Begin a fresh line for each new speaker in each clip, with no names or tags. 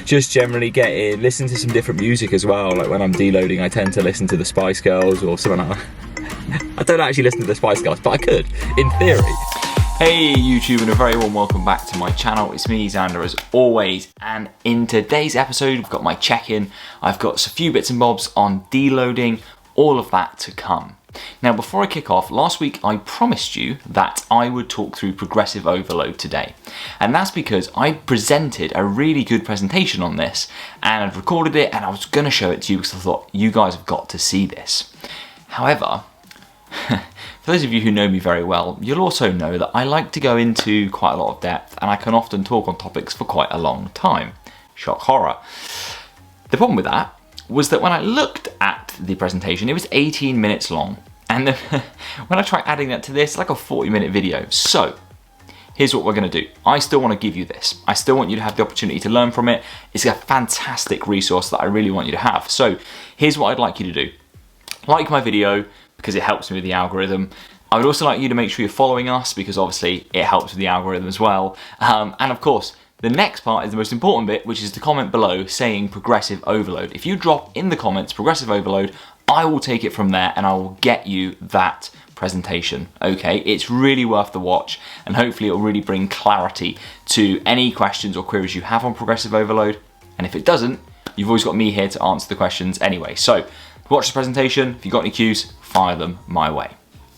just generally listen to some different music as well. Like when I'm deloading, I tend to listen to the Spice Girls or something like that. I don't actually listen to the Spice Girls, but I could, in theory.
Hey YouTube, and a very warm welcome back to my channel. It's me, Xander, as always, and in today's episode we've got my check-in. I've got a few bits and bobs on deloading, all of that to come. Now before I kick off, last week I promised you that I would talk through progressive overload today, and that's because I presented a really good presentation on this and I'd recorded it and I was going to show it to you because I thought you guys have got to see this. However, for those of you who know me very well, you'll also know that I like to go into quite a lot of depth and I can often talk on topics for quite a long time. Shock horror. The problem with that was that when I looked at the presentation, it was 18 minutes long. And when I try adding that to this, it's like a 40-minute video. So here's what we're going to do. I still want to give you this. I still want you to have the opportunity to learn from it. It's a fantastic resource that I really want you to have. So here's what I'd like you to do. Like my video, because it helps me with the algorithm. I would also like you to make sure you're following us because obviously it helps with the algorithm as well. And of course, the next part is the most important bit, which is to comment below saying progressive overload. If you drop in the comments progressive overload, I will take it from there and I will get you that presentation. Okay, it's really worth the watch and hopefully it will really bring clarity to any questions or queries you have on progressive overload. And if it doesn't, you've always got me here to answer the questions anyway. So watch the presentation. If you've got any cues, fire them my way.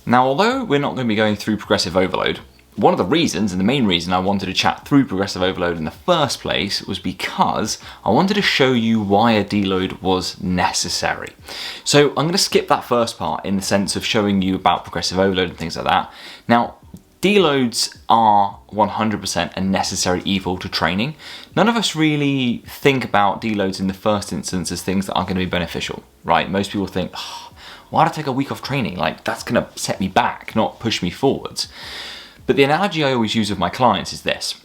Now, although we're not going to be going through progressive overload, one of the reasons, and the main reason I wanted to chat through progressive overload in the first place was because I wanted to show you why a deload was necessary. So I'm going to skip that first part in the sense of showing you about progressive overload and things like that. Now, deloads are 100% a necessary evil to training. None of us really think about deloads in the first instance as things that are going to be beneficial, right? Most people think, oh, why do I take a week off training? Like, that's going to set me back, not push me forwards. But the analogy I always use with my clients is this.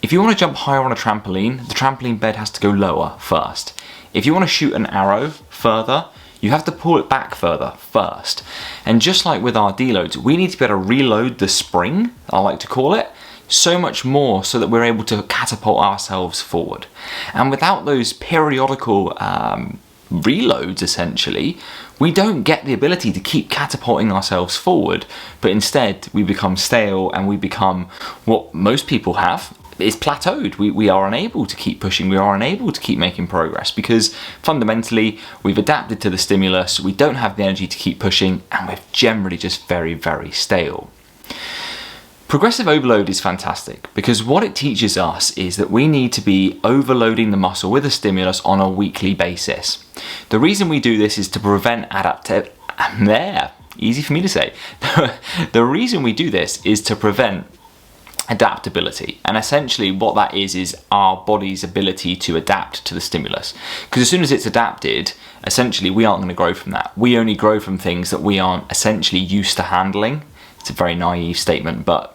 If you want to jump higher on a trampoline, the trampoline bed has to go lower first. If you want to shoot an arrow further, you have to pull it back further first. And just like with our deloads, we need to be able to reload the spring, I like to call it, so much more so that we're able to catapult ourselves forward. And without those periodical reloads, essentially, we don't get the ability to keep catapulting ourselves forward, but instead we become stale and we become what most people have is plateaued. We are unable to keep pushing, we are unable to keep making progress because fundamentally we've adapted to the stimulus, we don't have the energy to keep pushing, and we're generally just very, very stale. Progressive overload is fantastic because what it teaches us is that we need to be overloading the muscle with a stimulus on a weekly basis. The reason we do this is to prevent easy for me to say. The reason we do this is to prevent adaptability, and essentially what that is our body's ability to adapt to the stimulus, because as soon as it's adapted, essentially we aren't going to grow from that. We only grow from things that we aren't essentially used to handling. It's a very naive statement, but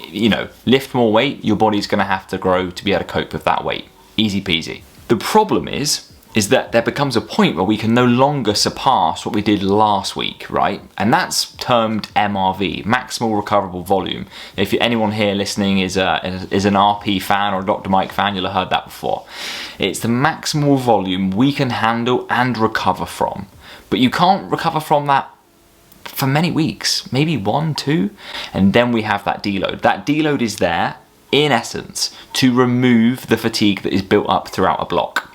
you know, lift more weight, your body's going to have to grow to be able to cope with that weight. Easy peasy. The problem is that there becomes a point where we can no longer surpass what we did last week, right? And that's termed MRV, maximal recoverable volume. If anyone here listening is an RP fan or a Dr. Mike fan, you'll have heard that before. It's the maximal volume we can handle and recover from. But you can't recover from that for many weeks, maybe 1, 2, and then we have that deload. That deload is there, in essence, to remove the fatigue that is built up throughout a block.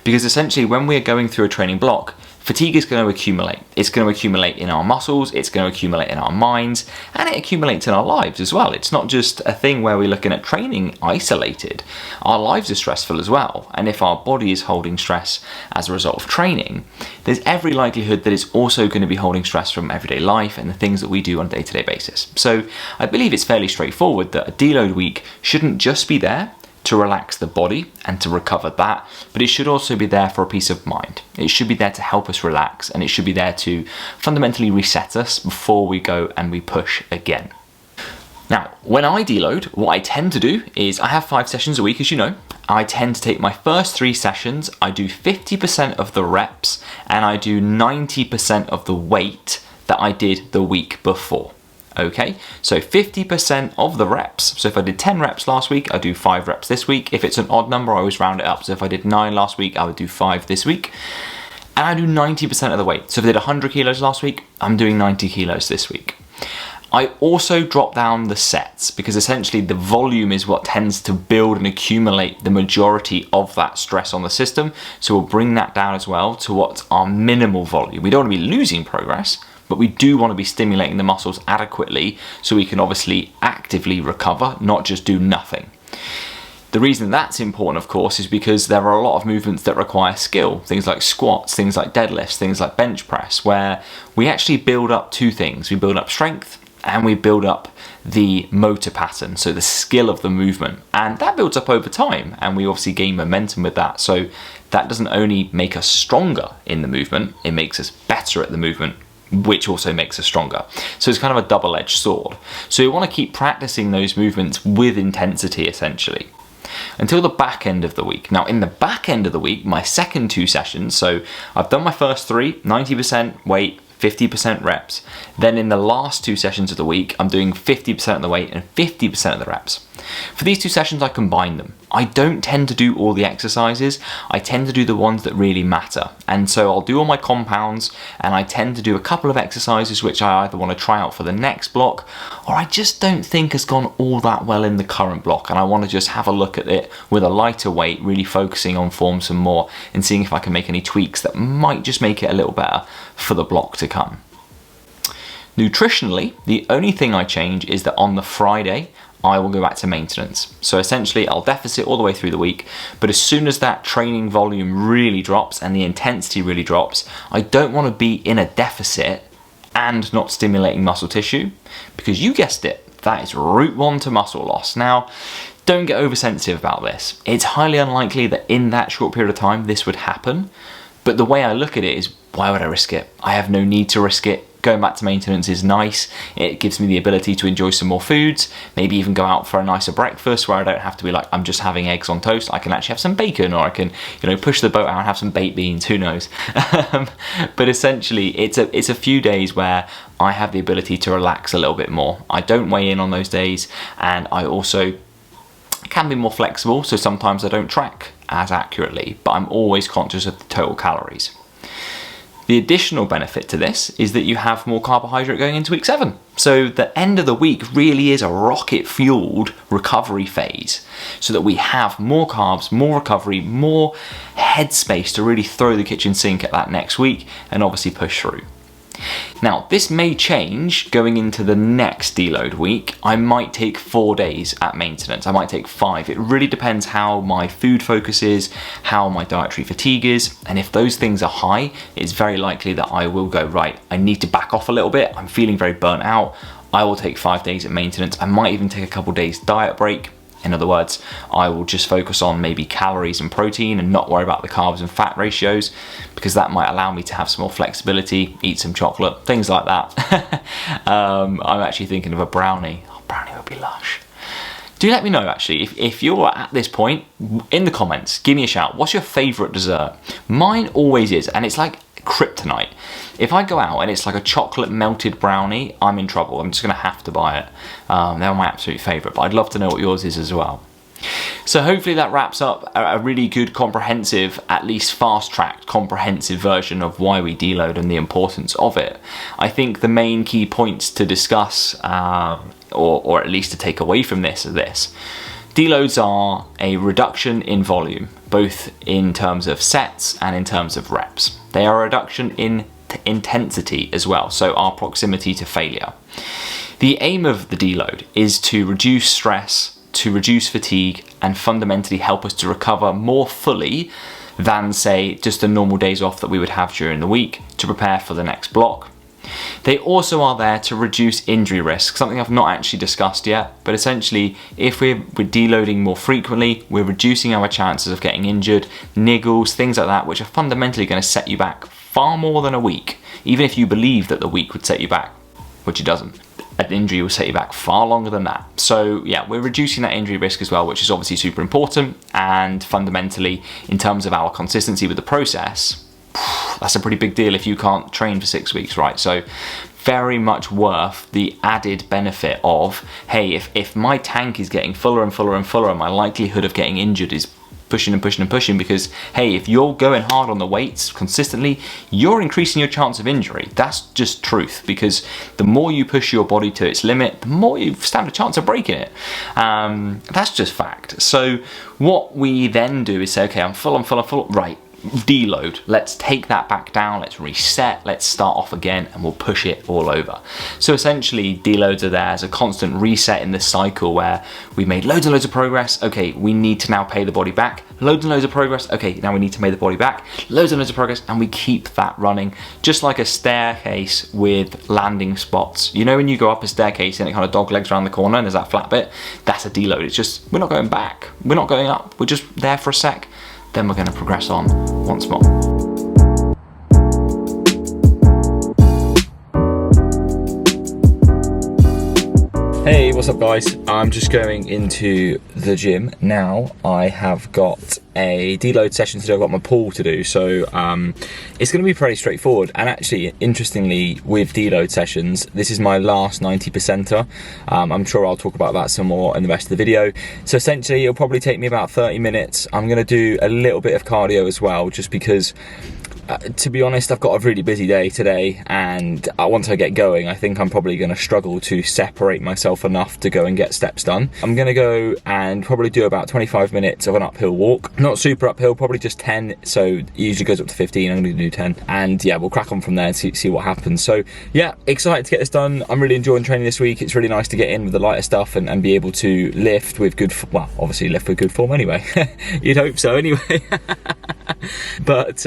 Because essentially when we are going through a training block, fatigue is going to accumulate. It's going to accumulate in our muscles, it's going to accumulate in our minds, and it accumulates in our lives as well. It's not just a thing where we're looking at training isolated. Our lives are stressful as well, and if our body is holding stress as a result of training, there's every likelihood that it's also going to be holding stress from everyday life and the things that we do on a day-to-day basis. So I believe it's fairly straightforward that a deload week shouldn't just be there to relax the body and to recover that, but it should also be there for a peace of mind. It should be there to help us relax, and it should be there to fundamentally reset us before we go and we push again. Now, when I deload, what I tend to do is I have 5 sessions a week, as you know. I tend to take my first 3 sessions, I do 50% of the reps, and I do 90% of the weight that I did the week before. Okay, so 50% of the reps. So if I did 10 reps last week, I do 5 reps this week. If it's an odd number, I always round it up. So if I did 9 last week, I would do 5 this week. And I do 90% of the weight. So if I did 100 kilos last week, I'm doing 90 kilos this week. I also drop down the sets because essentially the volume is what tends to build and accumulate the majority of that stress on the system. So we'll bring that down as well to what's our minimal volume. We don't want to be losing progress, but we do want to be stimulating the muscles adequately so we can obviously actively recover, not just do nothing. The reason that's important, of course, is because there are a lot of movements that require skill. Things like squats, things like deadlifts, things like bench press, where we actually build up 2 things. We build up strength and we build up the motor pattern, so the skill of the movement. And that builds up over time, and we obviously gain momentum with that. So that doesn't only make us stronger in the movement, it makes us better at the movement, which also makes us stronger. So it's kind of a double-edged sword. So you want to keep practicing those movements with intensity, essentially, until the back end of the week. Now, in the back end of the week, my second 2 sessions, so I've done my first 3, 90% weight, 50% reps. Then in the last 2 sessions of the week, I'm doing 50% of the weight and 50% of the reps. For these 2 sessions, I combine them. I don't tend to do all the exercises. I tend to do the ones that really matter. And so I'll do all my compounds, and I tend to do a couple of exercises which I either want to try out for the next block, or I just don't think has gone all that well in the current block, and I want to just have a look at it with a lighter weight, really focusing on form some more and seeing if I can make any tweaks that might just make it a little better for the block to come. Nutritionally, the only thing I change is that on the Friday, I will go back to maintenance. So essentially, I'll deficit all the way through the week, but as soon as that training volume really drops and the intensity really drops, I don't want to be in a deficit and not stimulating muscle tissue, because you guessed it, that is route 1 to muscle loss. Now, don't get oversensitive about this. It's highly unlikely that in that short period of time this would happen, but the way I look at it is, why would I risk it? I have no need to risk it. Going back to maintenance is nice. It gives me the ability to enjoy some more foods, maybe even go out for a nicer breakfast where I don't have to be like, I'm just having eggs on toast. I can actually have some bacon, or I can, push the boat out and have some baked beans, who knows. But essentially, it's a few days where I have the ability to relax a little bit more. I don't weigh in on those days, and I also can be more flexible, so sometimes I don't track as accurately, but I'm always conscious of the total calories. The additional benefit to this is that you have more carbohydrate going into week 7. So the end of the week really is a rocket-fueled recovery phase, so that we have more carbs, more recovery, more headspace to really throw the kitchen sink at that next week and obviously push through. Now, this may change going into the next deload week. I might take 4 days at maintenance. I might take 5. It really depends how my food focus is, how my dietary fatigue is, and if those things are high, it's very likely that I will go, right, I need to back off a little bit. I'm feeling very burnt out. I will take 5 days at maintenance. I might even take a couple days diet break. In other words, I will just focus on maybe calories and protein and not worry about the carbs and fat ratios, because that might allow me to have some more flexibility, eat some chocolate, things like that. I'm actually thinking of a brownie. Oh, brownie would be lush. Do let me know, actually, if you're at this point, in the comments, give me a shout. What's your favourite dessert? Mine always is, and it's like kryptonite. If I go out and it's like a chocolate melted brownie, I'm in trouble. I'm just going to have to buy it. They're my absolute favourite, but I'd love to know what yours is as well. So hopefully that wraps up a really good, comprehensive, at least fast-tracked, comprehensive version of why we deload and the importance of it. I think the main key points to discuss, or at least to take away from this, are this. Deloads are a reduction in volume, both in terms of sets and in terms of reps. They are a reduction in intensity as well, so our proximity to failure. The aim of the deload is to reduce stress, to reduce fatigue, and fundamentally help us to recover more fully than, say, just the normal days off that we would have during the week to prepare for the next block. They also are there to reduce injury risk, something I've not actually discussed yet, but essentially if we're deloading more frequently, we're reducing our chances of getting injured, niggles, things like that, which are fundamentally going to set you back far more than a week, even if you believe that the week would set you back, which it doesn't. An injury will set you back far longer than that. So yeah, we're reducing that injury risk as well, which is obviously super important, and fundamentally in terms of our consistency with the process, that's a pretty big deal if you can't train for 6 weeks, right? So very much worth the added benefit of, hey, if my tank is getting fuller and fuller and fuller, and my likelihood of getting injured is pushing and pushing and pushing, because hey, if you're going hard on the weights consistently, you're increasing your chance of injury. That's just truth, because the more you push your body to its limit, the more you stand a chance of breaking it. That's just fact. So what we then do is say, okay, I'm full, right, deload. Let's take that back down, let's reset, let's start off again, and we'll push it all over. So essentially, deloads are there as a constant reset in this cycle where we made loads and loads of progress. Okay, we need to now pay the body back. Loads and loads of progress. Okay, now we need to pay the body back. Loads and loads of progress, and we keep that running, just like a staircase with landing spots. You know when you go up a staircase and it kind of dog legs around the corner and there's that flat bit? That's a deload. It's just, we're not going back, we're not going up, we're just there for a sec. Then we're going to progress on once more.
Hey, what's up guys? I'm just going into the gym now. I have got a deload session to do. I've got my pull to do, so it's going to be pretty straightforward. And actually, interestingly, with deload sessions, this is my last 90%er. I'm sure I'll talk about that some more in the rest of the video. So essentially, it'll probably take me about 30 minutes. I'm going to do a little bit of cardio as well, just because to be honest, I've got a really busy day today, and once I get going, I think I'm probably going to struggle to separate myself enough to go and get steps done. I'm going to go and probably do about 25 minutes of an uphill walk. Not super uphill, probably just 10, so it usually goes up to 15, I'm going to do 10. And yeah, we'll crack on from there and see what happens. So yeah, excited to get this done. I'm really enjoying training this week. It's really nice to get in with the lighter stuff and be able to lift with good, well, obviously lift with good form anyway. You'd hope so anyway. But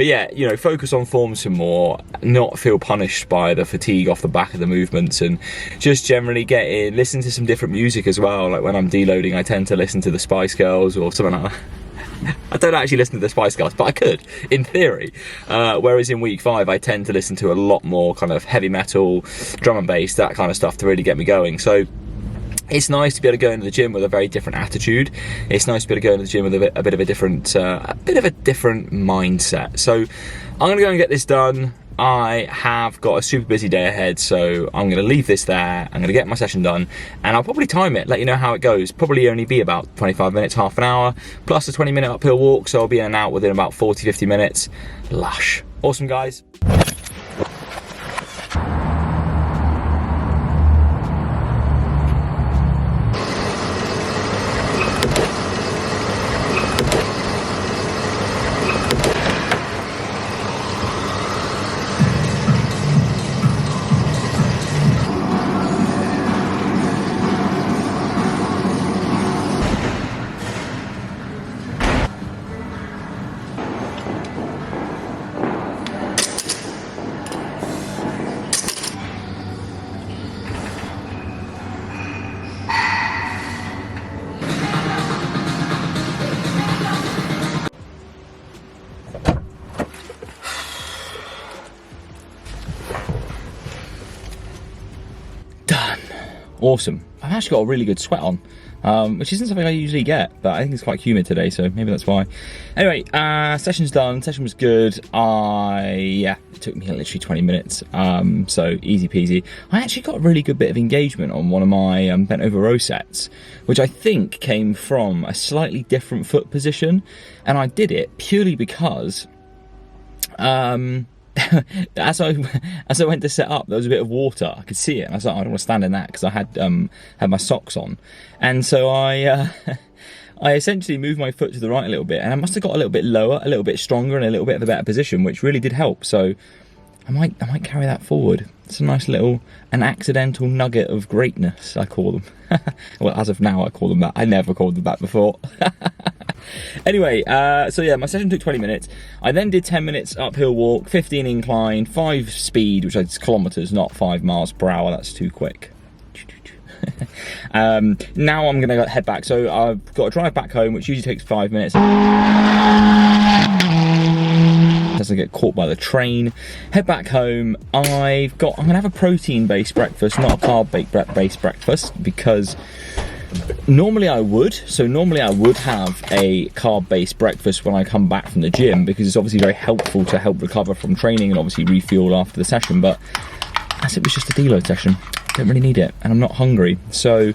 yeah, you know, focus on form some more, not feel punished by the fatigue off the back of the movements, and just generally get in, listen to some different music as well. Like when I'm deloading, I tend to listen to the Spice Girls or something like that. I don't actually listen to the Spice Girls, but I could, in theory. Whereas in week 5, I tend to listen to a lot more kind of heavy metal, drum and bass, that kind of stuff to really get me going. So it's nice to be able to go into the gym with a very different attitude. It's nice to be able to go into the gym with a bit of a different mindset. So I'm going to go and get this done. I have got a super busy day ahead, so I'm going to leave this there. I'm going to get my session done, and I'll probably time it, let you know how it goes. Probably only be about 25 minutes, half an hour, plus a 20-minute uphill walk, so I'll be in and out within about 40-50 minutes. Lush. Awesome, guys. Done. Awesome. I've actually got a really good sweat on, which isn't something I usually get, but I think it's quite humid today, so maybe that's why. Anyway, session's done. Session was good. Yeah, it took me literally 20 minutes, so easy peasy. I actually got a really good bit of engagement on one of my bent over row sets, which I think came from a slightly different foot position, and I did it purely because as I went to set up, there was a bit of water. I could see it, and I was like, I don't want to stand in that, because I had my socks on, and so I essentially moved my foot to the right a little bit, and I must have got a little bit lower, a little bit stronger, and a little bit of a better position, which really did help. So I might carry that forward. It's a nice little, an accidental nugget of greatness, I call them. Well, as of now, I call them that. I never called them that before. Anyway, so yeah, my session took 20 minutes. I then did 10 minutes uphill walk, 15 incline, 5 speed, which is kilometers, not 5 miles per hour. That's too quick. Now I'm gonna head back. So I've got to drive back home, which usually takes 5 minutes. Doesn't get caught by the train. Head back home. I'm gonna have a protein-based breakfast, not a carb-based breakfast, because normally I would have a carb-based breakfast when I come back from the gym, because it's obviously very helpful to help recover from training and obviously refuel after the session. But as it was just a deload session, don't really need it, and I'm not hungry. So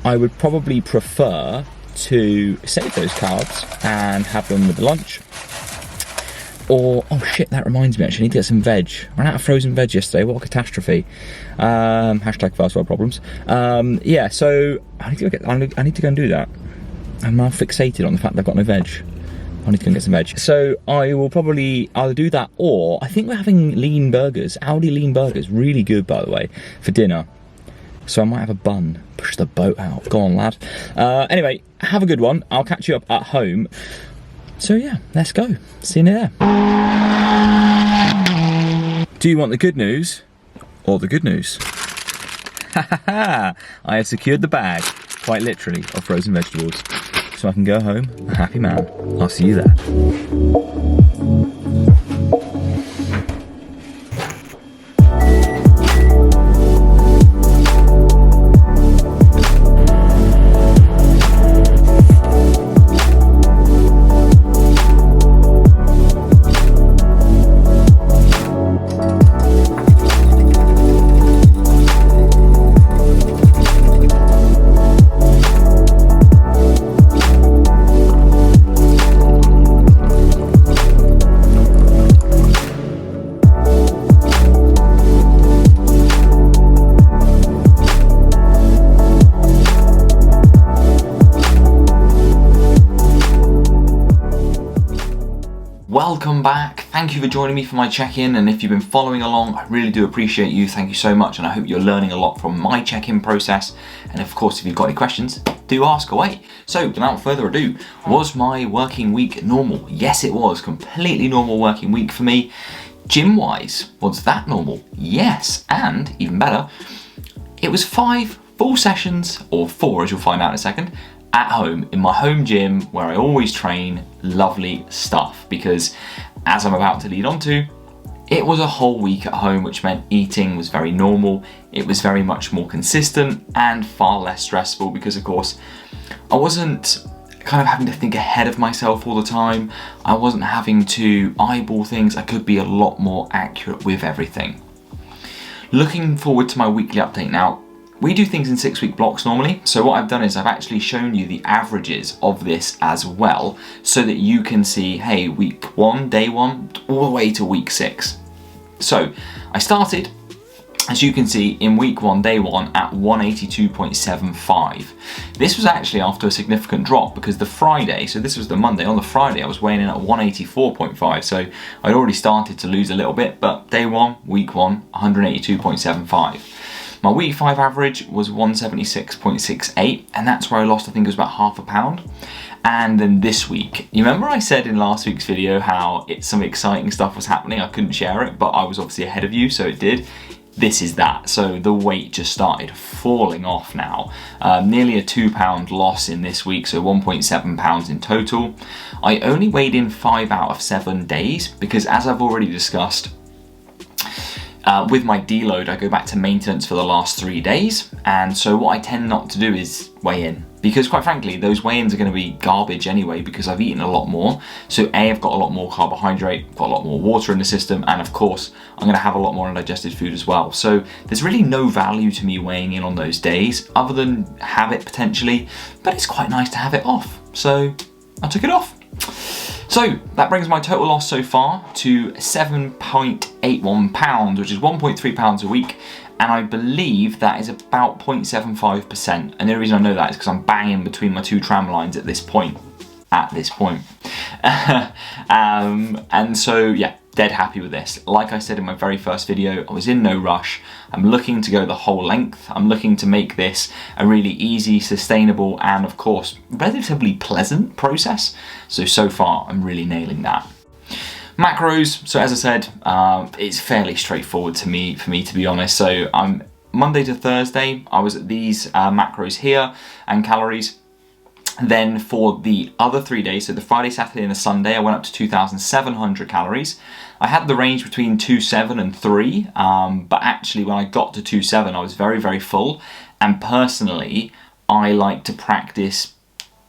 I would probably prefer to save those carbs and have them with the lunch. Or, oh shit, that reminds me, actually, I need to get some veg. Ran out of frozen veg yesterday, what a catastrophe. Hashtag first world problems. Yeah, so I need to go and do that. I'm now fixated on the fact that I've got no veg. I need to go and get some veg. So I will probably either do that, or I think we're having lean burgers. Aldi lean burgers, really good, by the way, for dinner. So I might have a bun. Push the boat out. Go on, lad. Anyway, have a good one. I'll catch you up at home. So yeah, let's go. See you there. Do you want the good news or the good news? Ha ha ha! I have secured the bag, quite literally, of frozen vegetables. So I can go home a happy man. I'll see you there.
Welcome back. Thank you for joining me for my check-in, and if you've been following along, I really do appreciate you. Thank you so much, and I hope you're learning a lot from my check-in process. And of course, if you've got any questions, do ask away. So without further ado, was my working week normal? Yes, it was. Completely normal working week for me. Gym-wise, was that normal? Yes, and even better, it was 5 full sessions, or 4 as you'll find out in a second, at home in my home gym where I always train. Lovely stuff, because as I'm about to lead on to, it was a whole week at home, which meant eating was very normal. It was very much more consistent and far less stressful, because of course I wasn't kind of having to think ahead of myself all the time. I wasn't having to eyeball things. I could be a lot more accurate with everything. Looking forward to my weekly update now. We do things in 6-week blocks normally, so what I've done is I've actually shown you the averages of this as well, so that you can see, hey, week 1, day 1, all the way to week 6. So I started, as you can see, in week 1, day 1 at 182.75. This was actually after a significant drop, because the Friday, so this was the Monday, on the Friday I was weighing in at 184.5, so I'd already started to lose a little bit, but day 1, week 1, 182.75. My week 5 average was 176.68, and that's where I lost, I think it was about half a pound. And then this week, you remember I said in last week's video how some exciting stuff was happening? I couldn't share it, but I was obviously ahead of you, so it did. This is that. So the weight just started falling off now. Nearly a 2 pound loss in this week, so 1.7 pounds in total. I only weighed in 5 out of 7 days, because as I've already discussed, with my deload, I go back to maintenance for the last 3 days, and so what I tend not to do is weigh in, because quite frankly, those weigh-ins are going to be garbage anyway, because I've eaten a lot more. So A, I've got a lot more carbohydrate, got a lot more water in the system, and of course, I'm going to have a lot more undigested food as well. So there's really no value to me weighing in on those days, other than habit potentially, but it's quite nice to have it off. So I took it off. So that brings my total loss so far to 7.81 pounds, which is 1.3 pounds a week. And I believe that is about 0.75%. And the reason I know that is because I'm banging between my 2 tram lines at this point. And so, yeah, dead happy with this. Like I said in my very first video, I was in no rush. I'm looking to go the whole length. I'm looking to make this a really easy, sustainable, and of course, relatively pleasant process. So far, I'm really nailing that. Macros, so as I said, it's fairly straightforward for me to be honest. So I'm Monday to Thursday, I was at these macros here and calories. Then for the other 3 days, so the Friday, Saturday and the Sunday, I went up to 2,700 calories. I had the range between 2.7 and 3, but actually when I got to 2.7, I was very, very full. And personally, I like to practice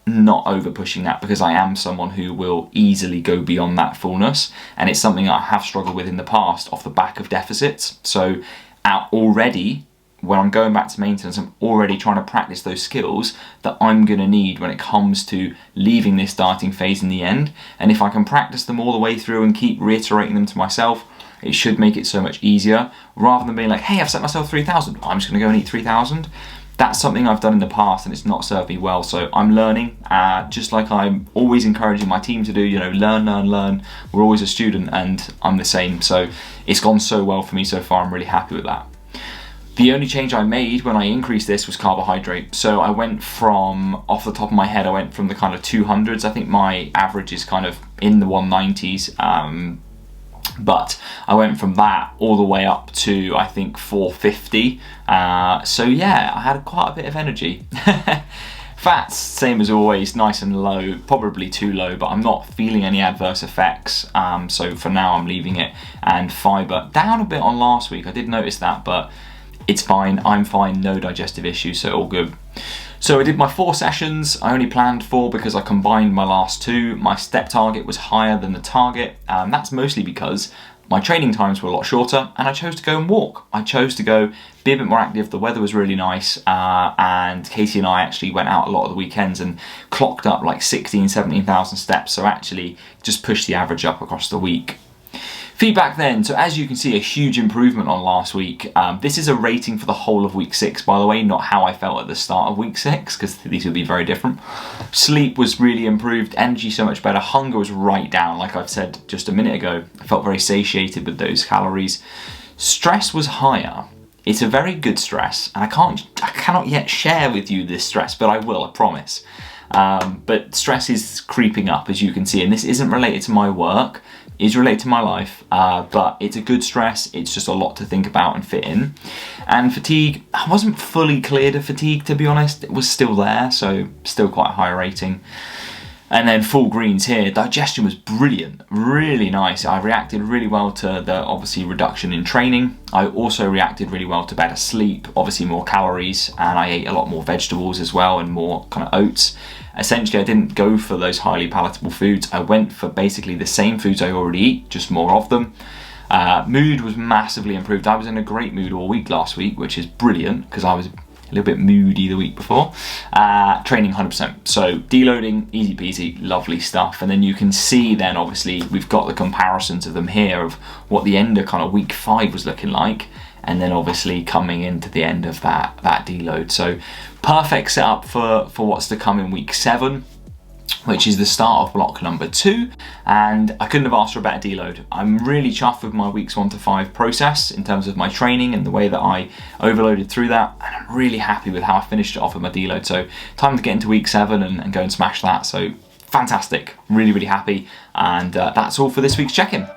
not over pushing that, because I am someone who will easily go beyond that fullness. And it's something I have struggled with in the past off the back of deficits. So out already. When I'm going back to maintenance, I'm already trying to practice those skills that I'm going to need when it comes to leaving this dieting phase in the end. And if I can practice them all the way through and keep reiterating them to myself, it should make it so much easier, rather than being like, hey, I've set myself 3,000, I'm just going to go and eat 3,000. That's something I've done in the past and it's not served me well. So I'm learning, just like I'm always encouraging my team to do, you know, learn, learn, learn. We're always a student and I'm the same. So it's gone so well for me so far. I'm really happy with that. The only change I made when I increased this was carbohydrate. So I went from, off the top of my head, I went from the kind of 200s. I think my average is kind of in the 190s. But I went from that all the way up to, I think, 450. So yeah, I had quite a bit of energy. Fats, same as always, nice and low, probably too low, but I'm not feeling any adverse effects. So for now, I'm leaving it. And fiber, down a bit on last week. I did notice that, but it's fine, I'm fine, no digestive issues, so all good. So I did my 4 sessions. I only planned 4 because I combined my last 2. My step target was higher than the target. That's mostly because my training times were a lot shorter and I chose to go and walk. I chose to go be a bit more active. The weather was really nice, and Katie and I actually went out a lot of the weekends and clocked up like 16, 17,000 steps. So actually just pushed the average up across the week. Feedback then, so as you can see, a huge improvement on last week. This is a rating for the whole of week 6, by the way, not how I felt at the start of week 6, because these would be very different. Sleep was really improved, energy so much better, hunger was right down, like I've said just a minute ago. I felt very satiated with those calories. Stress was higher. It's a very good stress, and I cannot yet share with you this stress, but I will, I promise. But stress is creeping up, as you can see, and this isn't related to my work. Is related to my life, but it's a good stress. It's just a lot to think about and fit in. And fatigue, I wasn't fully cleared of fatigue, to be honest. It was still there, so still quite a high rating. And then full greens here, digestion was brilliant, really nice. I reacted really well to the, obviously, reduction in training. I also reacted really well to better sleep, obviously more calories, and I ate a lot more vegetables as well and more kind of oats. Essentially, I didn't go for those highly palatable foods. I went for basically the same foods I already eat, just more of them. Mood was massively improved. I was in a great mood all week last week, which is brilliant because I was a little bit moody the week before. Training 100%. So deloading, easy peasy, lovely stuff. And then you can see then, obviously, we've got the comparisons of them here of what the end of kind of week 5 was looking like. And then obviously coming into the end of that deload. So perfect setup for what's to come in week 7, which is the start of block number 2. And I couldn't have asked for a better deload. I'm really chuffed with my weeks 1 to 5 process in terms of my training and the way that I overloaded through that. And I'm really happy with how I finished it off with my deload. So time to get into week 7 and go and smash that. So fantastic, really, really happy. And that's all for this week's check-in.